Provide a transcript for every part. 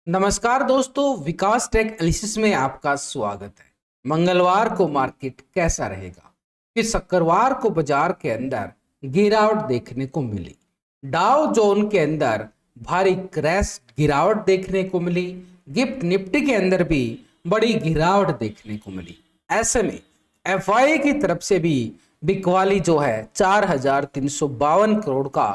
नमस्कार दोस्तों, विकास take analysis में आपका स्वागत है। मंगलवार को मार्केट कैसा रहेगा? फिर शुक्रवार को बाजार के अंदर गिरावट देखने को मिली। डाउ जोन के अंदर भारी क्रैश गिरावट देखने को मिली। गिफ्ट निफ्टी के अंदर भी बड़ी गिरावट देखने को मिली। ऐसे में एफआई की तरफ से भी बिकवाली जो है 4,352 करोड़ का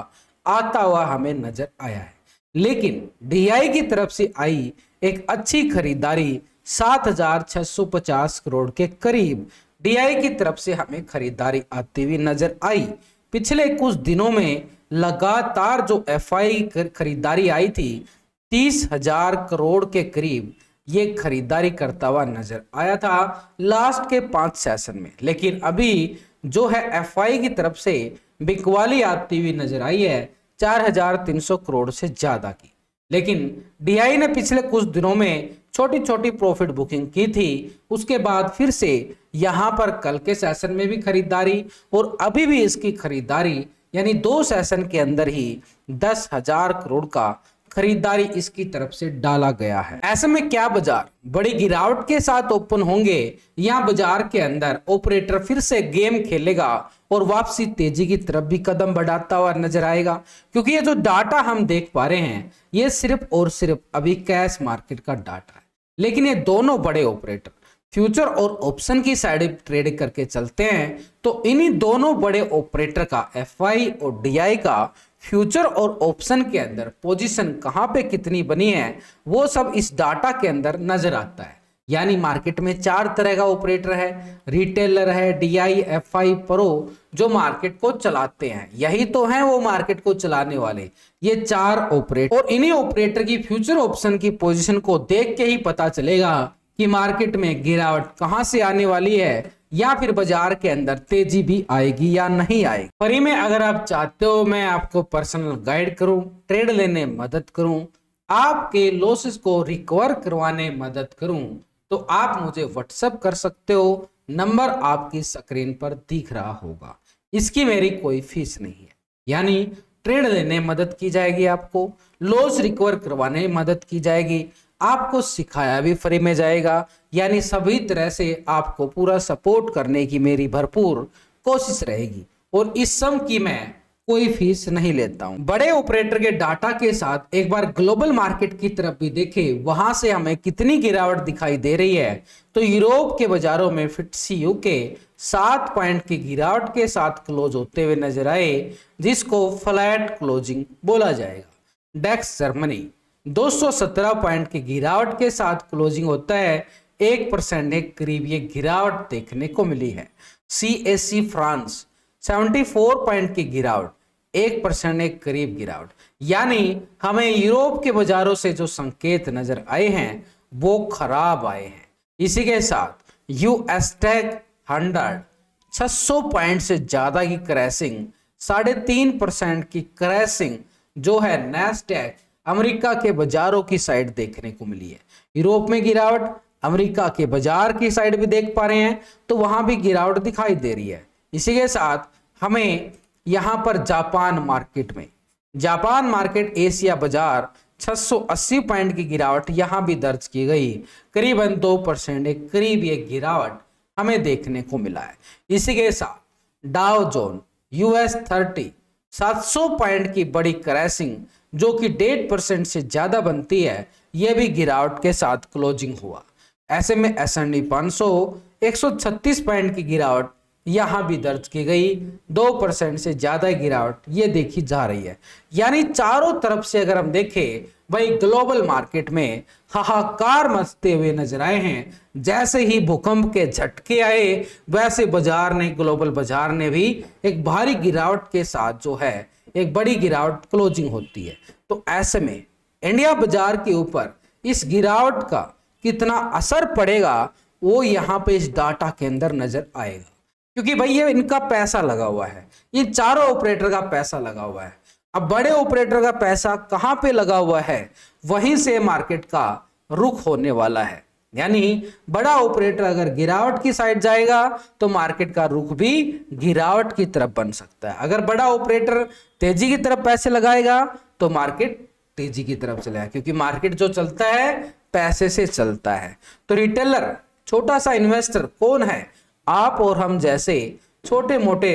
आता हुआ हमें नजर आया है। लेकिन डीआई की तरफ से आई एक अच्छी खरीदारी 7,650 करोड़ के करीब डीआई की तरफ से हमें खरीदारी आती हुई नजर आई। पिछले कुछ दिनों में लगातार जो एफआई खरीदारी आई थी 30,000 करोड़ के करीब ये खरीदारी करता हुआ नजर आया था लास्ट के 5 सेशन में। लेकिन अभी जो है एफआई की तरफ से बिकवाली आती हुई नजर आई है 4,300 करोड़ से ज्यादा की। लेकिन डीआई ने पिछले कुछ दिनों में छोटी छोटी प्रॉफिट बुकिंग की थी, उसके बाद फिर से यहां पर कल के सेशन में भी खरीदारी और अभी भी इसकी खरीदारी यानी 2 सेशन के अंदर ही 10,000 करोड़ का खरीदारी इसकी तरफ से डाला गया है। ऐसे में क्या बाजार बड़ी गिरावट के साथ ओपन होंगे या बाजार के अंदर ऑपरेटर फिर से गेम खेलेगा और वापसी तेजी की तरफ भी कदम बढ़ाता हुआ नजर आएगा? क्योंकि ये जो डाटा हम देख पा रहे हैं ये सिर्फ और सिर्फ अभी कैश मार्केट का डाटा है। लेकिन ये दोनों बड़े ऑपरेटर फ्यूचर और ऑप्शन की साइड ट्रेड करके चलते हैं, तो इन्हीं दोनों बड़े ऑपरेटर का एफआई और डीआई का फ्यूचर और ऑप्शन के अंदर पोजीशन कहां पे कितनी बनी है वो सब इस डाटा के अंदर नजर आता है। यानी मार्केट में 4 तरह का ऑपरेटर है, रिटेलर है, डीआई, एफआई, प्रो जो मार्केट को चलाते हैं। यही तो है वो मार्केट को चलाने वाले, ये 4 ऑपरेटर। और इन्हीं ऑपरेटर की फ्यूचर ऑप्शन की पोजीशन को देख के ही पता चलेगा कि मार्केट में गिरावट कहां से आने वाली है या फिर बाजार के अंदर तेजी भी आएगी या नहीं आएगी। फ्री में अगर आप चाहते हो मैं आपको पर्सनल गाइड करूं, ट्रेड लेने मदद करूं, आपके लॉसेस को रिकवर करवाने मदद करूं, तो आप मुझे व्हाट्सएप कर सकते हो। नंबर आपकी स्क्रीन पर दिख रहा होगा। इसकी मेरी कोई फीस नहीं है, यानी ट्रेड लेने मदद की जाएगी, आपको लॉस रिकवर करवाने मदद की जाएगी, आपको सिखाया भी फ्री में जाएगा। यानी सभी तरह से आपको पूरा सपोर्ट करने की मेरी भरपूर कोशिश रहेगी और इस सम की मैं कोई फीस नहीं लेता हूं। बड़े ऑपरेटर के डाटा के साथ एक बार ग्लोबल मार्केट की तरफ भी देखें, वहां से हमें कितनी गिरावट दिखाई दे रही है। तो यूरोप के बाजारों में FTSE यूके 7 पॉइंट की गिरावट के साथ क्लोज होते हुए नजर आए, जिसको फ्लैट क्लोजिंग बोला जाएगा। डेक्स जर्मनी 217 पॉइंट की गिरावट के साथ क्लोजिंग होता है, 1% के करीब ये गिरावट देखने को मिली है। CAC फ्रांस 74 पॉइंट की गिरावट, 1% के करीब गिरावट। यानी हमें यूरोप के बाजारों से जो संकेत नजर आए हैं वो खराब आए हैं। इसी के साथ US टेक 100 600 पॉइंट से ज्यादा की क्रैशिंग, 3.5% की क्रैशिंग जो है नैस्डैक अमेरिका के बाजारों की साइड देखने को मिली है। यूरोप में गिरावट, अमेरिका के बाजार की साइड भी देख पा रहे हैं तो वहां भी गिरावट दिखाई दे रही है। इसी के साथ हमें यहां पर जापान मार्केट एशिया बाजार 680 पॉइंट की गिरावट यहां भी दर्ज की गई, करीबन 2% के करीब ये गिरावट हमें देखने को मिला है। इसी के साथ डाउ जोन US 30 700 पॉइंट की बड़ी क्रैशिंग जो कि 1.5% से ज्यादा बनती है, यह भी गिरावट के साथ क्लोजिंग हुआ। ऐसे में S&P 500 136 पॉइंट की गिरावट यहां भी दर्ज की गई, 2% से ज्यादा गिरावट ये देखी जा रही है। यानी चारों तरफ से अगर हम देखें भाई ग्लोबल मार्केट में हाहाकार मचते हुए नजर आए हैं। जैसे ही भूकंप के झटके आए वैसे ग्लोबल बाजार ने भी एक भारी गिरावट के साथ जो है एक बड़ी गिरावट क्लोजिंग होती है। तो ऐसे में इंडिया बाजार के ऊपर इस गिरावट का कितना असर पड़ेगा वो यहाँ पे इस डाटा के अंदर नजर आएगा, क्योंकि भाई ये इनका पैसा लगा हुआ है, ये चारों ऑपरेटर का पैसा लगा हुआ है। अब बड़े ऑपरेटर का पैसा कहां पे लगा हुआ है वहीं से मार्केट का रुख होने वाला है। यानी बड़ा ऑपरेटर अगर गिरावट की साइड जाएगा तो मार्केट का रुख भी गिरावट की तरफ बन सकता है। अगर बड़ा ऑपरेटर तेजी की तरफ पैसे लगाएगा तो मार्केट तेजी की तरफ चला है, क्योंकि मार्केट जो चलता है पैसे से चलता है। तो रिटेलर, छोटा सा इन्वेस्टर कौन है? आप और हम जैसे छोटे मोटे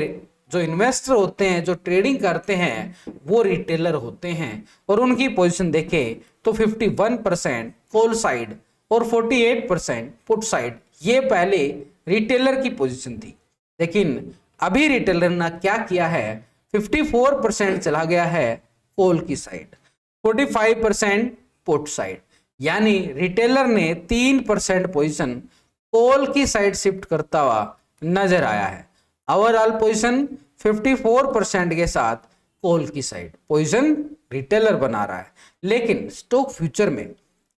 जो इन्वेस्टर होते हैं, जो ट्रेडिंग करते हैं, वो रिटेलर होते हैं। और उनकी पोजीशन देखें तो 51% कॉल साइड और 48% पुट साइड, ये पहले रिटेलर की पोजीशन थी। लेकिन अभी रिटेलर ने क्या किया है, 54% चला गया है कॉल की साइड, 45% पुट साइड, यानी रिटेलर ने 3% पोजीशन कॉल की साइड शिफ्ट करता हुआ नजर आया है। ओवरऑल पोजीशन 54% के साथ कॉल की साइड पोजीशन रिटेलर बना रहा है। लेकिन स्टॉक फ्यूचर में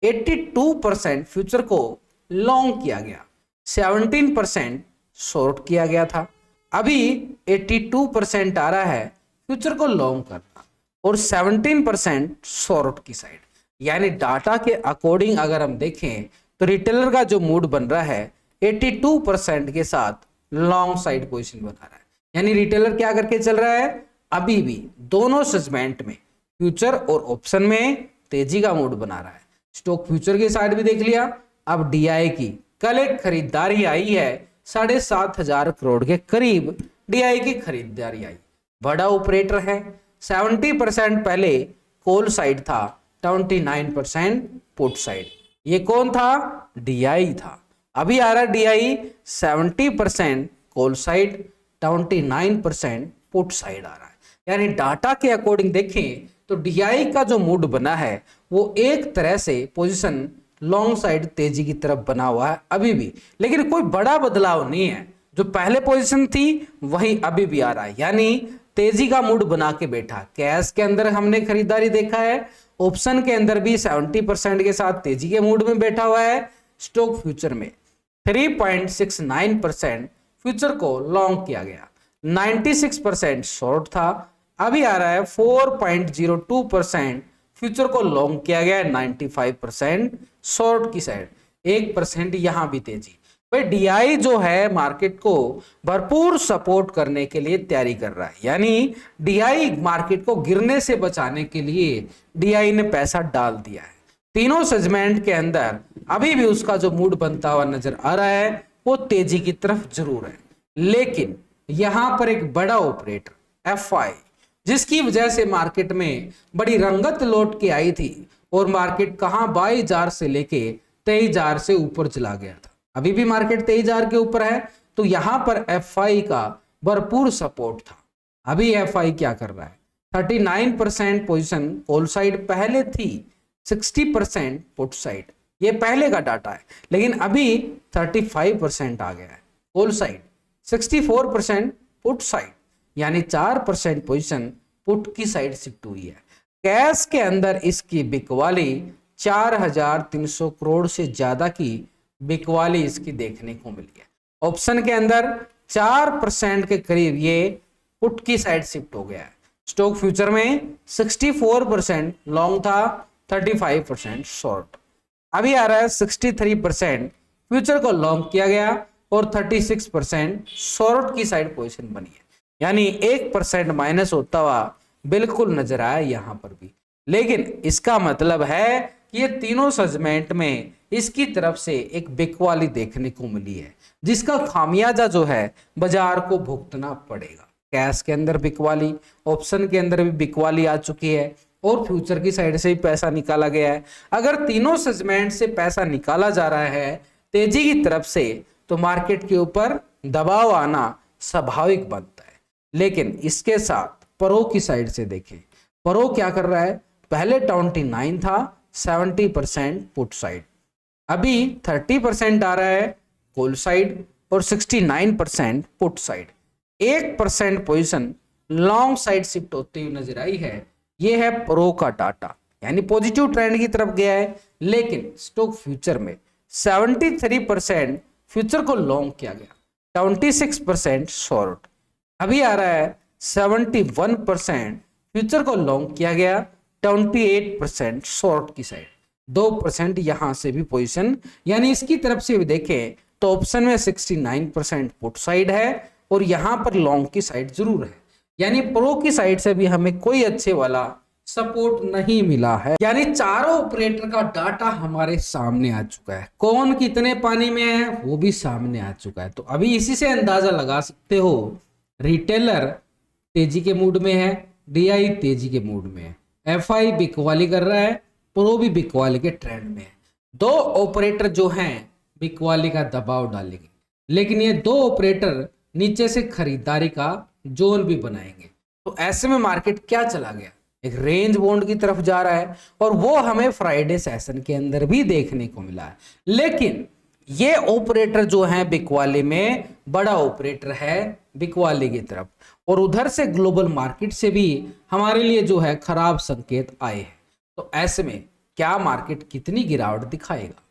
82% फ्यूचर को लॉन्ग किया गया, 17% शॉर्ट किया गया था। अभी 82% आ रहा है फ्यूचर को लॉन्ग करना और 17% शॉर्ट की साइड। यानी डाटा के अकॉर्डिंग अगर हम देखें तो रिटेलर का जो मूड बन रहा है 82% के साथ लॉन्ग साइड पोजीशन बना रहा है। यानी रिटेलर क्या करके चल रहा है, अभी भी दोनों सेगमेंट में, फ्यूचर और ऑप्शन में तेजी का मूड बना रहा है। स्टॉक फ्यूचर की साइड भी देख लिया। अब डीआई की कल एक खरीदारी आई है, 7,500 करोड़ के करीब डीआई की खरीदारी आई। बड़ा ऑपरेटर है, 70% पहले कॉल साइड था, 29% पुट साइड। ये कौन था? डीआई था। अभी आ रहा DI 70% call side, 29% put side आ रहा है। यानी डाटा के अकॉर्डिंग देखें तो डीआई का जो मूड बना है वो एक तरह से पोजीशन लॉन्ग साइड तेजी की तरफ बना हुआ है अभी भी, लेकिन कोई बड़ा बदलाव नहीं है। जो पहले पोजीशन थी वही अभी भी आ रहा है, यानी तेजी का मूड बना के बैठा। कैश के अंदर हमने खरीदारी देखा है, ऑप्शन के अंदर भी 70% के साथ तेजी के मूड में बैठा हुआ है। स्टॉक फ्यूचर में 3.69% फ्यूचर को लॉन्ग किया गया, 96% शॉर्ट था। अभी आ रहा है 4.02% फ्यूचर को लॉन्ग किया गया, 95% शॉर्ट की साइड, 1% यहां भी तेजी। भाई डीआई जो है मार्केट को भरपूर सपोर्ट करने के लिए तैयारी कर रहा है, यानी डीआई मार्केट को गिरने से बचाने के लिए डीआई ने पैसा डाल दिया है। तीनों सेगमेंट के अंदर अभी भी उसका जो मूड बनता हुआ नजर आ रहा है वो तेजी की तरफ जरूर है। लेकिन यहां पर एक बड़ा ऑपरेटर एफआई, जिसकी वजह से मार्केट में बड़ी रंगत लौट के आई थी और मार्केट कहां 22,000 से लेके 23,000 से ऊपर चला गया था। अभी भी मार्केट 23,000 के ऊपर है, तो यहां पर एफआई का भरपूर सपोर्ट था। अभी एफआई क्या कर रहा है, 39% पोजीशन कॉल साइड पहले थी, 60% पुट साइड, ये पहले का डाटा है। लेकिन अभी 35% आ गया है कॉल साइड, 64% पुट साइड, यानी 4% पोजीशन पुट की साइड शिफ्ट हुई है। कैश के अंदर इसकी बिकवाली 4,300 करोड़ से ज्यादा की बिकवाली इसकी देखने को मिली है। ऑप्शन के अंदर 4% के करीब ये पुट की साइड शिफ्ट हो गया है। स्टॉक फ्यूचर में 64% लॉन्ग था, 35% शॉर्ट। अभी आ रहा है 63% फ्यूचर को लॉन्ग किया गया और 36% शॉर्ट की साइड पोजीशन बनी है, यानी 1% माइनस होता हुआ बिल्कुल नजर आया यहां पर भी। लेकिन इसका मतलब है कि ये तीनों सेगमेंट में इसकी तरफ से एक बिकवाली देखने को मिली है, जिसका खामियाजा जो है बाजार को भुगतना पड़ेगा। कैश के अंदर बिकवाली, ऑप्शन के अंदर भी बिकवाली आ चुकी है और फ्यूचर की साइड से भी पैसा निकाला गया है। अगर तीनों सेगमेंट से पैसा निकाला जा रहा है तेजी की तरफ से, तो मार्केट के ऊपर दबाव आना स्वाभाविक बनता है। लेकिन इसके साथ प्रो की साइड से देखें, प्रो क्या कर रहा है, पहले 29 था, 70% पुट साइड, अभी 30% आ रहा है कॉल साइड और 69% put side. 1% position long side shift होती हुई नजर आई है। यह है प्रो का डाटा, यानी पॉजिटिव ट्रेंड की तरफ गया है। लेकिन स्टॉक फ्यूचर में 73% फ्यूचर को लॉन्ग किया गया, 26% शॉर्ट। अभी आ रहा है 71% फ्यूचर को लॉन्ग किया गया, 28% शॉर्ट की साइड, 2% यहां से भी पोजीशन, यानी इसकी तरफ से भी देखें तो ऑप्शन में 69% पुट साइड है और यहां पर लॉन्ग की साइड जरूर है। यानी प्रो की साइड से भी हमें कोई अच्छे वाला सपोर्ट नहीं मिला है। यानी चारों ऑपरेटर का डाटा हमारे सामने आ चुका है, कौन कितने पानी में है वो भी सामने आ चुका है। तो अभी इसी से अंदाजा लगा सकते हो रिटेलर तेजी के मूड में है, डीआई तेजी के मूड में है, एफआई बिकवाली कर रहा है, प्रो भी बिकवाली के ट्रेंड में है। दो ऑपरेटर जो हैं बिकवाली का दबाव डालेंगे, लेकिन ये दो ऑपरेटर नीचे से खरीदारी का जोन भी बनाएंगे। तो ऐसे में मार्केट क्या चला गया, एक रेंज बॉन्ड की तरफ जा रहा है, और वो हमें फ्राइडे सेशन के अंदर भी देखने को मिला है। लेकिन ये ऑपरेटर जो है बिकवाली में बड़ा ऑपरेटर है बिकवाली की तरफ, और उधर से ग्लोबल मार्केट से भी हमारे लिए जो है खराब संकेत आए हैं। तो ऐसे में क्या मार्केट कितनी गिरावट दिखाएगा,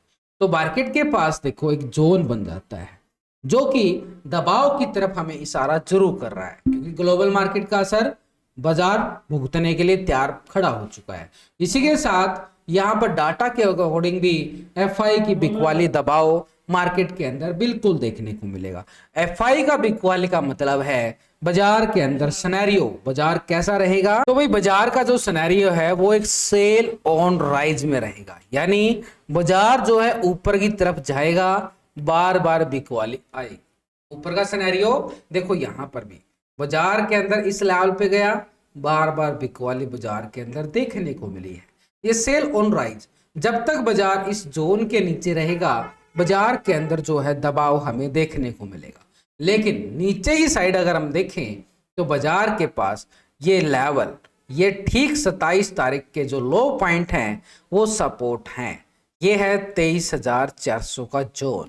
तो मार्केट के पास देखो एक जोन बन जाता है जो कि दबाव की तरफ हमें इशारा जरूर कर रहा है, क्योंकि ग्लोबल मार्केट का असर बाजार भुगतने के लिए तैयार खड़ा हो चुका है। इसी के साथ यहाँ पर डाटा के अकॉर्डिंग भी एफआई की बिकवाली दबाव मार्केट के अंदर बिल्कुल देखने को मिलेगा। एफआई का बिकवाली का मतलब है बाजार के अंदर सिनेरियो, बाजार कैसा रहेगा, तो भाई बाजार का जो सिनेरियो है वो एक सेल ऑन राइज में रहेगा, यानी बाजार जो है ऊपर की तरफ जाएगा, बार बार बिकवाली आएगी। ऊपर का सिनेरियो देखो, यहां पर भी बाजार के अंदर इस लेवल पे गया, बार बार बिकवाली बाजार के अंदर देखने को मिली है। ये सेल ऑन राइज, जब तक बाजार इस जोन के नीचे रहेगा बाजार के अंदर जो है दबाव हमें देखने को मिलेगा। लेकिन नीचे की साइड अगर हम देखें तो बाजार के पास ये लेवल, ये ठीक 27 तारीख के जो लो पॉइंट हैं वो सपोर्ट हैं। ये है 23,400 का जोन।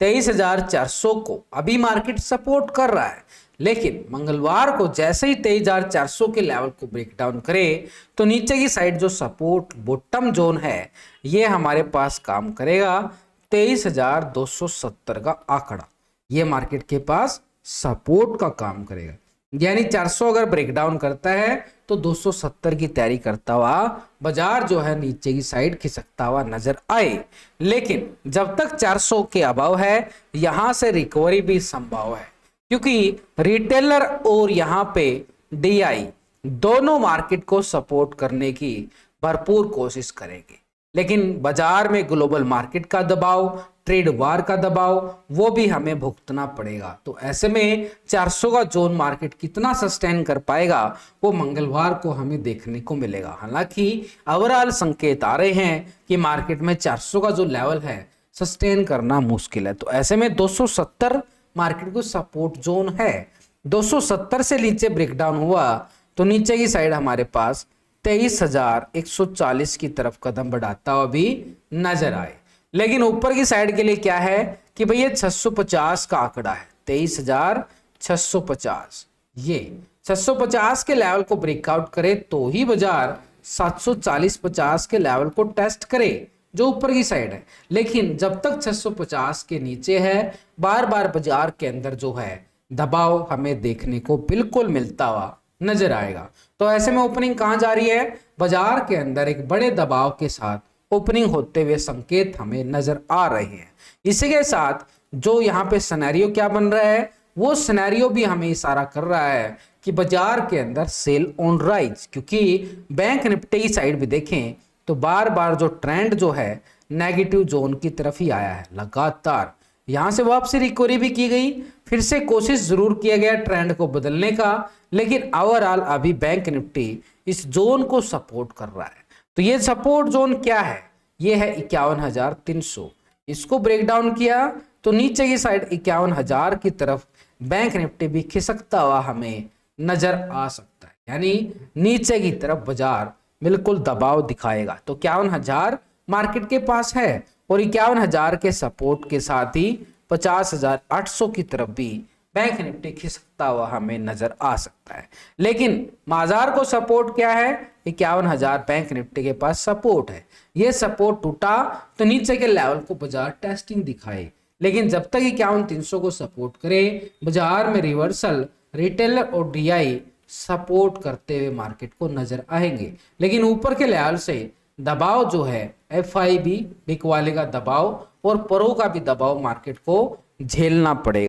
23,400 को अभी मार्केट सपोर्ट कर रहा है, लेकिन मंगलवार को जैसे ही 23,400 के लेवल को ब्रेक डाउन करे तो नीचे की साइड जो सपोर्ट बॉटम जोन है ये हमारे पास काम करेगा। 23,270 का आंकड़ा ये मार्केट के पास सपोर्ट का काम करेगा, यानी 400 अगर ब्रेक डाउन करता है तो 270 की तैयारी करता हुआ बाजार जो है नीचे की साइड खिसकता हुआ नजर आए। लेकिन जब तक 400 के अभाव है यहां से रिकवरी भी संभव है, क्योंकि रिटेलर और यहां पे डीआई दोनों मार्केट को सपोर्ट करने की भरपूर कोशिश करेंगे। लेकिन बाजार में ग्लोबल मार्केट का दबाव, ट्रेड वार का दबाव वो भी हमें भुगतना पड़ेगा। तो ऐसे में 400 का जोन मार्केट कितना सस्टेन कर पाएगा वो मंगलवार को हमें देखने को मिलेगा। हालांकि ओवरऑल संकेत आ रहे हैं कि मार्केट में 400 का जो लेवल है सस्टेन करना मुश्किल है। तो ऐसे में 270 मार्केट को सपोर्ट जोन है। 270 से नीचे ब्रेकडाउन हुआ तो नीचे की साइड हमारे पास 23,140 की तरफ कदम बढ़ाता हुआ भी नजर आए। लेकिन ऊपर की साइड के लिए क्या है कि भैया 650 का आंकड़ा है, 23,650। ये 650 के लेवल को ब्रेकआउट करे तो ही बाजार 740-50 के लेवल को टेस्ट करे जो ऊपर की साइड है। लेकिन जब तक 650 के नीचे है बार बार बाजार के अंदर जो है दबाव हमें देखने को बिल्कुल मिलता हुआ नजर आएगा। तो ऐसे में ओपनिंग कहां जा रही है, बाजार के अंदर एक बड़े दबाव के साथ ओपनिंग होते हुए संकेत हमें नजर आ रहे हैं। इसी के साथ जो यहाँ पे सिनेरियो क्या बन रहा है वो सिनेरियो भी हमें इशारा कर रहा है कि बाजार के अंदर सेल ऑन राइज, क्योंकि बैंक निफ्टी की साइड भी देखें तो बार बार जो ट्रेंड जो है नेगेटिव जोन की तरफ ही आया है। लगातार यहां से वापसी रिकवरी भी की गई, फिर से कोशिश जरूर किया गया ट्रेंड को बदलने का, लेकिन ओवरऑल अभी बैंक निफ्टी इस जोन को सपोर्ट कर रहा है। तो ये सपोर्ट जोन क्या है, ये है 51,300। इसको ब्रेक डाउन किया तो नीचे की साइड 51,000 की तरफ बैंक निफ्टी भी खिसकता हुआ हमें नजर आ सकता है, यानी नीचे की तरफ बाजार बिल्कुल दबाव दिखाएगा। तो 51,000 मार्केट के पास है और 51,000 के सपोर्ट के साथ ही 50,800 की तरफ भी बैंक निफ्टी खिसकता हुआ हमें नजर आ सकता है। लेकिन बाजार को सपोर्ट क्या है, 51,000 बैंक निफ्टी के पास सपोर्ट है। ये सपोर्ट टूटा तो नीचे के लेवल को बाजार टेस्टिंग दिखाए, लेकिन जब तक 51,300 को सपोर्ट करे बाजार में रिवर्सल रिटेलर और डीआई सपोर्ट करते हुए मार्केट को नजर आएंगे। लेकिन ऊपर के लेवल से दबाव जो है एफआईबी बिकवाली का दबाव और प्रो का भी दबाव मार्केट को झेलना पड़ेगा।